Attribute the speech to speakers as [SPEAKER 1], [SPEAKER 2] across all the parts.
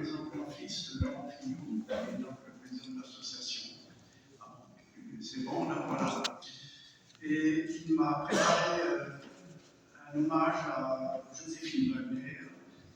[SPEAKER 1] présente mon fils, Laurent Fillon, qui est donc le président de l'association. C'est bon, là, voilà. Et il m'a préparé un hommage à Joséphine Wagner,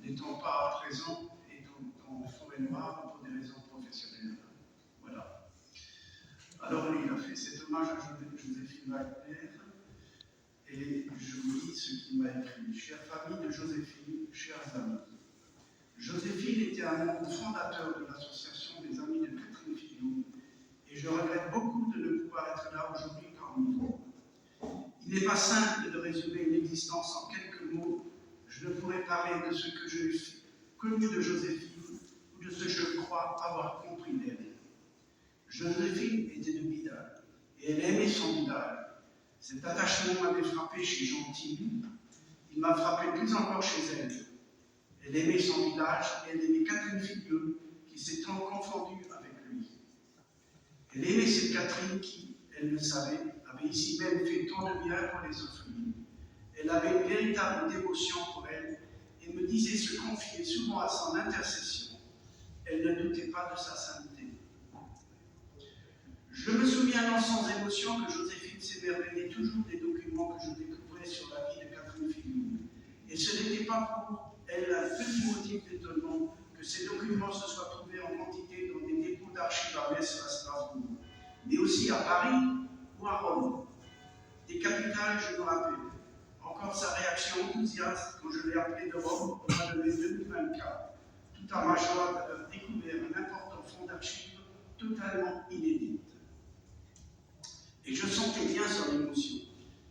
[SPEAKER 1] n'étant pas présent et en Forêt-Noire pour des raisons professionnelles. Voilà. Alors, il a fait cet hommage à Joséphine Wagner, et je vous lis ce qu'il m'a écrit. Chère famille de Joséphine, chers amis. Joséphine était un membre fondateur de l'association des Amis de Catherine Fillon, et je regrette beaucoup de ne pouvoir être là aujourd'hui parmi vous. Il n'est pas simple de résumer une existence en quelques mots. Je ne pourrais parler de ce que j'ai connu de Joséphine ou de ce que je crois avoir compris d'elle. Joséphine était de Bidal, et elle aimait son village. Cet attachement m'avait frappé chez Gentil. Il m'a frappé plus encore chez elle. Elle aimait son village et elle aimait Catherine Fillon, qui s'est tant confondue avec lui. Elle aimait cette Catherine qui, elle le savait, avait ici même fait tant de bien pour les orphelines. Elle avait une véritable dévotion pour elle et me disait se confier souvent à son intercession. Elle ne doutait pas de sa sainteté. Je me souviens non sans émotion que Joséphine s'émerveillait toujours des documents que je découvrais sur la vie de Catherine Fillon. Et ce n'était pas pour elle un petit motif d'étonnement que ces documents se soient trouvés en quantité dans des dépôts d'archives à Metz à Strasbourg, mais aussi à Paris ou à Rome. Des capitales, je me rappelle. Encore sa réaction enthousiaste quand je l'ai appelé de Rome au mois de mai 2024, tout à ma joie d'avoir découvert un important fonds d'archives totalement inédit. Et je sentais bien son émotion,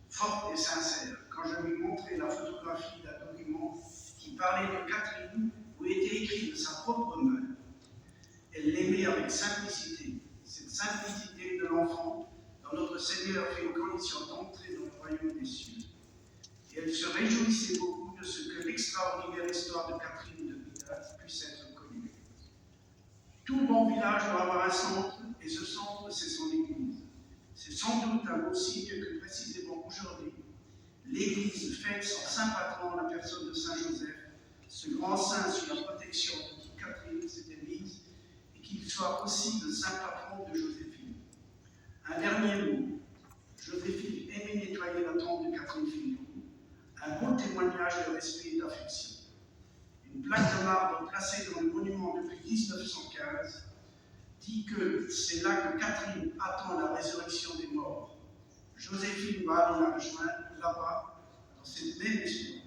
[SPEAKER 1] forte et sincère, quand je lui montrais la photographie d'un document qui parlait de Catherine, où était écrit de sa propre main. Elle l'aimait avec simplicité, cette simplicité de l'enfant dont notre Seigneur fait une condition d'entrer dans le royaume des cieux. Et elle se réjouissait beaucoup de ce que l'extraordinaire histoire de Catherine de Bidal puisse être connue. Tout bon village doit avoir un centre, et ce centre, c'est son Église. C'est sans doute un beau signe que précisément aujourd'hui, l'Église fête son saint patron, la personne de Saint Joseph, ce grand saint sous la protection de qui Catherine s'était mise, et qu'il soit aussi le saint patron de Joséphine. Un dernier mot. Joséphine aimait nettoyer la tombe de Catherine Fillon, un beau témoignage de respect et d'affection. Une plaque de marbre placée dans le monument depuis 1915 dit que c'est là que Catherine attend la résurrection des morts. Joséphine va aller la rejoindre là-bas, dans cette même espérance.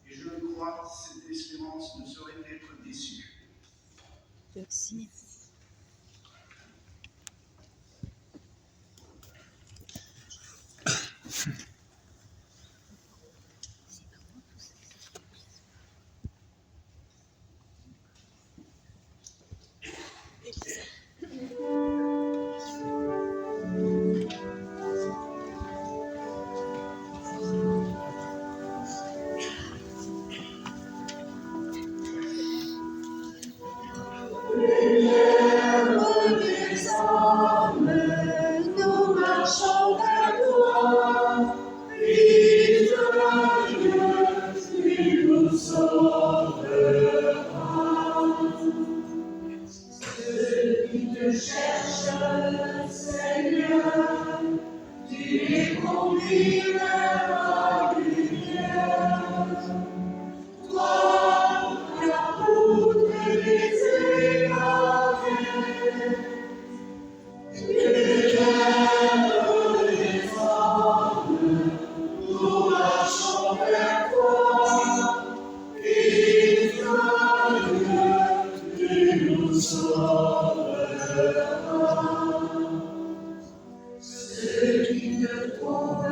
[SPEAKER 1] Et je le crois, cette espérance ne saurait être déçue.
[SPEAKER 2] Merci.
[SPEAKER 3] Ce qui te trouve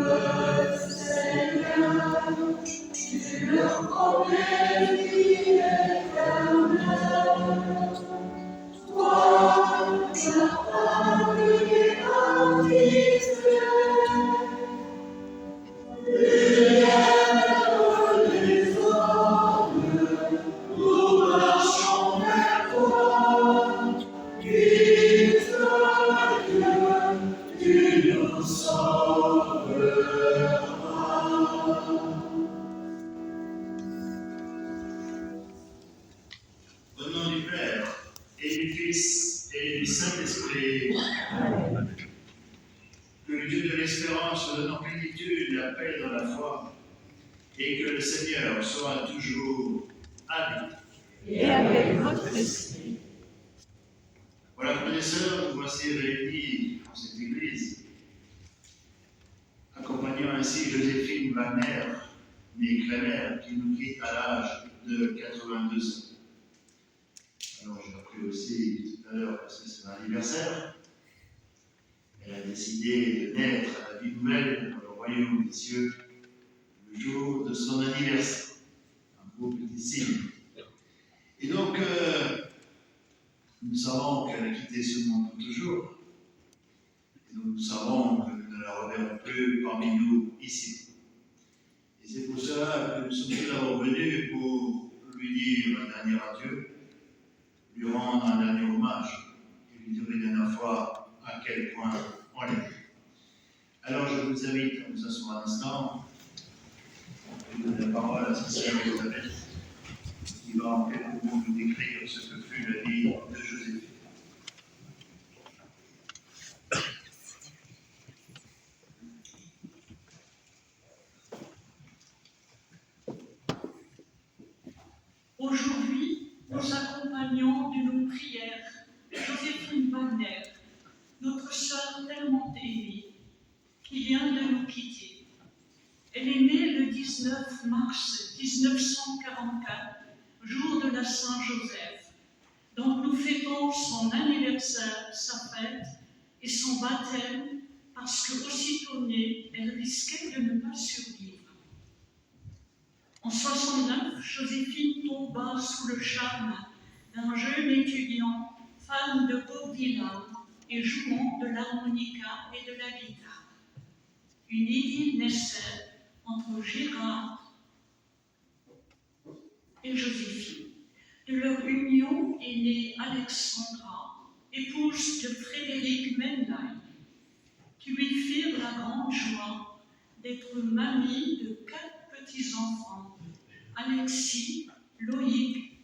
[SPEAKER 3] Fils et du Saint-Esprit. Que le Dieu de l'espérance donne en plénitude la paix dans la foi, et que le Seigneur soit toujours avec vous.
[SPEAKER 2] Et avec votre esprit.
[SPEAKER 3] Voilà, frères et sœurs, nous voici réunis dans cette église, accompagnant ainsi Joséphine Wagner, née Crémer, qui nous quitte à l'âge de 82 ans. Alors, j'ai appris aussi tout à l'heure, parce que c'est son anniversaire, elle a décidé de naître à la vie nouvelle dans le royaume des cieux le jour de son anniversaire. Un beau petit signe. Et donc, nous savons qu'elle a quitté ce monde pour toujours. Et donc, nous savons que nous ne la reverrons plus parmi nous ici. Et c'est pour cela que nous sommes tous d'abord venus pour lui dire un dernier adieu, lui rendre un dernier hommage et lui dire une dernière fois à quel point on l'aime. Alors, je vous invite à vous asseoir un instant. Je donne la parole à sa sœur Elisabeth, qui va en quelques mots nous décrire ce que fut la vie de Joséphine.
[SPEAKER 4] Aujourd'hui, nous accompagnons de nos prières Joséphine Wagner, notre sœur tellement aimée, qui vient de nous quitter. Elle est née le 19 mars 1944, jour de la Saint-Joseph. Donc nous fêtons son anniversaire, sa fête et son baptême, parce qu'aussitôt née, elle risquait de ne pas survivre. En 69, Joséphine tomba sous le charme d'un jeune étudiant, fan de Bob Dylan et jouant de l'harmonica et de la guitare. Une idylle naissait entre Gérard et Joséphine. De leur union est née Alexandra, épouse de Frédéric Mendaï, qui lui firent la grande joie d'être mamie de 4 petits-enfants, Alexis, Loïc,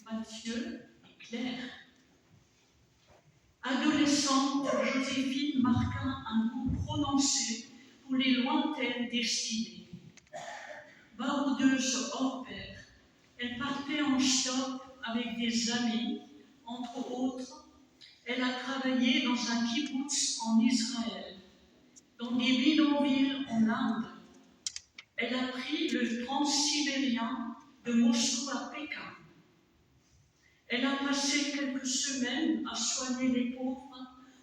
[SPEAKER 4] Mathieu et Claire. Adolescente, Joséphine marqua un goût prononcé pour les lointaines destinées. Baroudeuse hors pair, elle partait en stop avec des amis, entre autres. Elle a travaillé dans un kibboutz en Israël, dans des bidonvilles en Inde. Elle a pris le transsibérien de Moscou à Pékin. Elle a passé quelques semaines à soigner les pauvres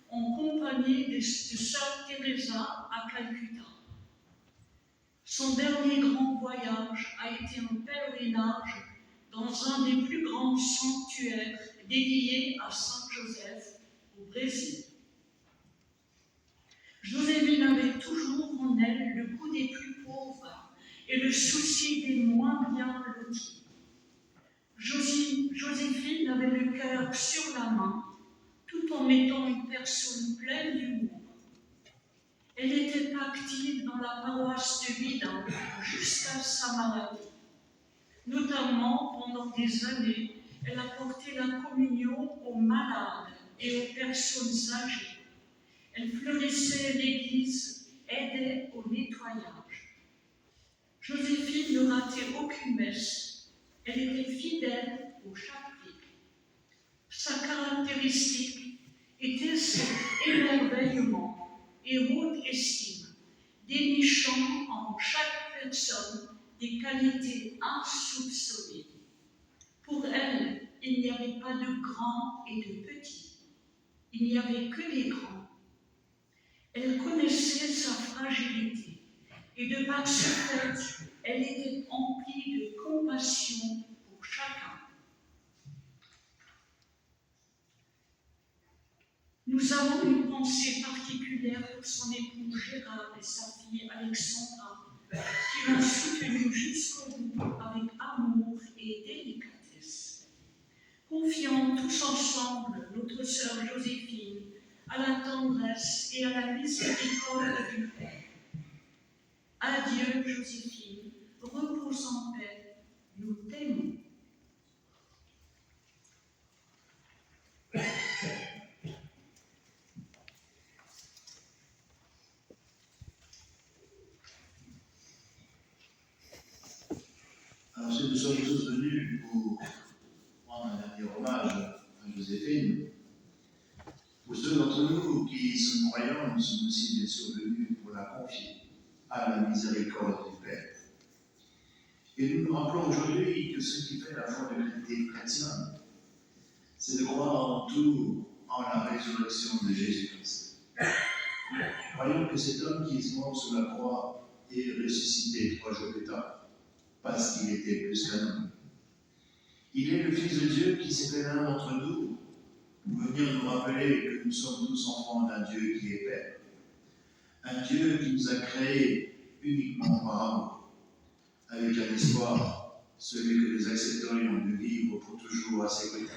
[SPEAKER 4] en compagnie de sœur Teresa à Calcutta. Son dernier grand voyage a été un pèlerinage dans un des plus grands sanctuaires dédiés à Saint Joseph au Brésil. Joséphine avait toujours en elle le goût des plus pauvres et le souci des moins bien lotis. Joséphine avait le cœur sur la main, tout en étant une personne pleine d'humour. Elle était active dans la paroisse de Vida jusqu'à sa maladie. Notamment, pendant des années, elle a porté la communion aux malades et aux personnes âgées. Elle fleurissait l'église, aidait au nettoyage. Joséphine ne ratait aucune messe. Elle était fidèle au chapitre. Sa caractéristique était cet émerveillement et haute estime, dénichant en chaque personne des qualités insoupçonnées. Pour elle, il n'y avait pas de grands et de petits. Il n'y avait que des grands. Elle connaissait sa fragilité et de par ce fait, elle était emplie de compassion pour chacun. Nous avons une pensée particulière pour son époux Gérard et sa fille Alexandra, qui l'ont soutenue jusqu'au bout avec amour et délicatesse. Confions tous ensemble notre sœur Joséphine à la tendresse et à la miséricorde du Père. Adieu, Joséphine, repose en paix, nous t'aimons.
[SPEAKER 3] nous sommes tous venus pour rendre un dernier hommage à Joséphine, pour ceux d'entre nous qui sommes croyants, nous sommes aussi bien sûr venus pour la confier à la miséricorde du Père. Et nous nous rappelons aujourd'hui que ce qui fait la foi des chrétiens, c'est de croire en tout en la résurrection de Jésus-Christ. Croyons que cet homme qui est mort sur la croix est ressuscité 3 jours plus tard, parce qu'il était plus qu'un homme. Il est le Fils de Dieu qui s'est fait l'un d'entre nous pour venir nous rappeler que nous sommes tous enfants d'un Dieu qui est Père. Un Dieu qui nous a créés uniquement par amour, avec un espoir, celui que nous accepterions de vivre pour toujours à ses côtés.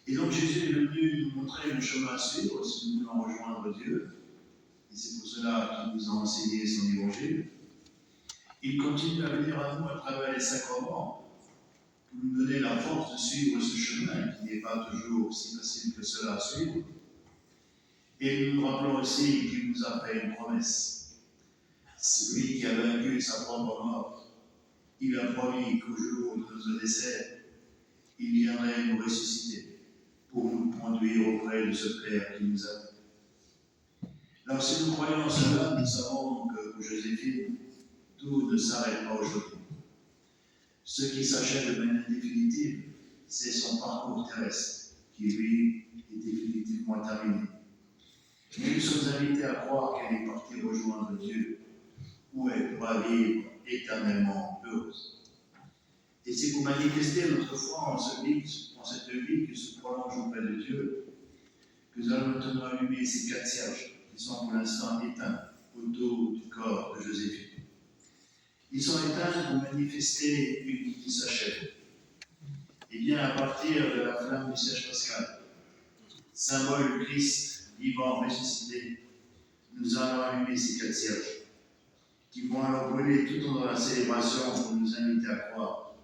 [SPEAKER 3] Et donc Jésus est venu nous montrer le chemin à suivre si nous voulons rejoindre Dieu. Et c'est pour cela qu'il nous a enseigné son évangile. Il continue à venir à nous à travers les sacrements pour nous donner la force de suivre ce chemin qui n'est pas toujours si facile que cela à suivre. Et nous nous rappelons aussi qu'il nous a fait une promesse. Celui qui a vaincu sa propre mort, il a promis qu'au jour de notre décès, il viendrait nous ressusciter pour nous conduire auprès de ce Père qui nous a dit. Alors si nous croyons en cela, nous savons que pour Joséphine, tout ne s'arrête pas aujourd'hui. Ce qui s'achève de manière définitive, c'est son parcours terrestre, qui lui est définitivement terminé. Mais nous sommes invités à croire qu'elle est partie rejoindre Dieu, où elle pourra vivre éternellement heureuse. Et c'est pour manifester notre foi en cette vie qui se prolonge auprès de Dieu, que nous allons maintenant allumer ces 4 cierges qui sont pour l'instant éteints autour du corps de Joséphine. Ils sont éteints pour manifester une vie qui s'achève. Et bien à partir de la flamme du siège pascal, symbole du Christ vivant ressuscité, nous allons allumer ces 4 cierges qui vont alors brûler tout au long de la célébration pour nous inviter à croire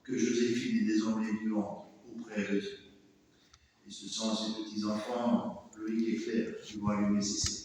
[SPEAKER 3] que Joséphine est désormais vivante auprès de Dieu. Et ce sont ces petits-enfants, Loïc et Claire, qui vont allumer ces cierges.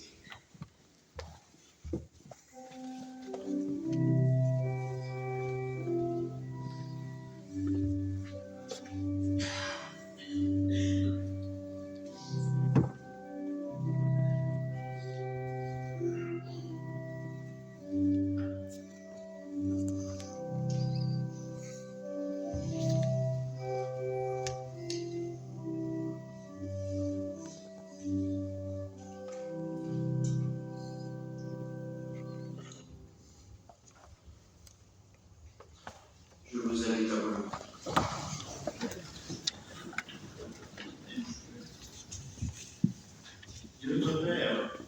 [SPEAKER 3] Je vous invite à vous. Dieu notre Père,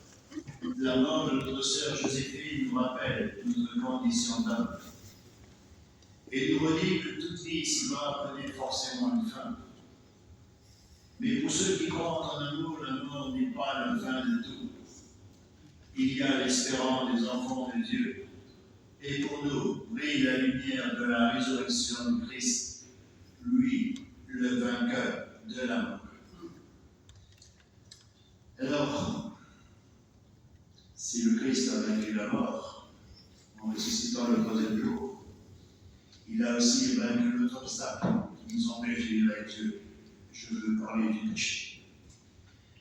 [SPEAKER 3] la mort de notre sœur Joséphine nous rappelle notre condition d'homme et nous redit que toute vie ici-bas connaît forcément une fin. Mais pour ceux qui croient en amour, la mort n'est pas la fin de tout. Il y a l'espérance des enfants de Dieu. Et pour nous, brille la lumière de la résurrection du Christ, lui, le vainqueur de la mort. Alors, si le Christ a vaincu la mort, en ressuscitant le 3e jour, il a aussi vaincu l'autre obstacle qui nous empêche de vivre avec Dieu. Je veux parler du péché.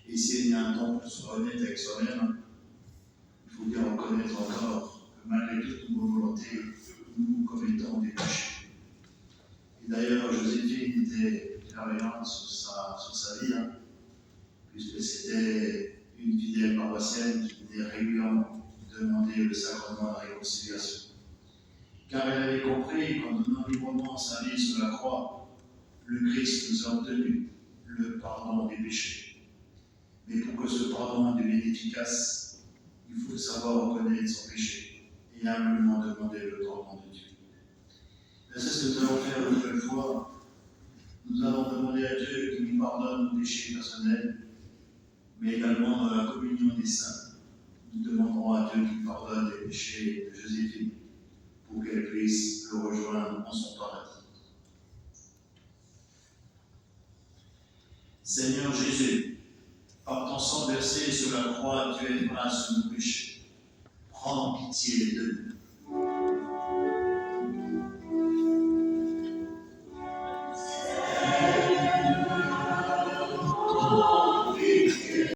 [SPEAKER 3] Et s'il y a un temps pour se honnête avec soi-même, il faut bien reconnaître encore que malgré toute nos volontés, nous commettons des péchés. Et d'ailleurs, Joséphine était clairvoyante sur sa vie, puisque c'était une fidèle paroissienne qui venait régulièrement demander le sacrement de la réconciliation. Car elle avait compris qu'en donnant librement sa vie sur la croix, le Christ nous a obtenu le pardon des péchés. Mais pour que ce pardon devienne efficace, il faut savoir reconnaître son péché et humblement demander le pardon de Dieu. Et c'est ce que nous allons faire une nouvelle fois. Nous allons demander à Dieu qu'il nous pardonne nos péchés personnels, mais également dans la communion des saints. Nous demanderons à Dieu qu'il pardonne les péchés de Joséphine pour qu'elle puisse le rejoindre en son paradis. Seigneur Jésus, par ton sang versé sur la croix, tu es grâce sur nos péchés. Prends pitié de nous.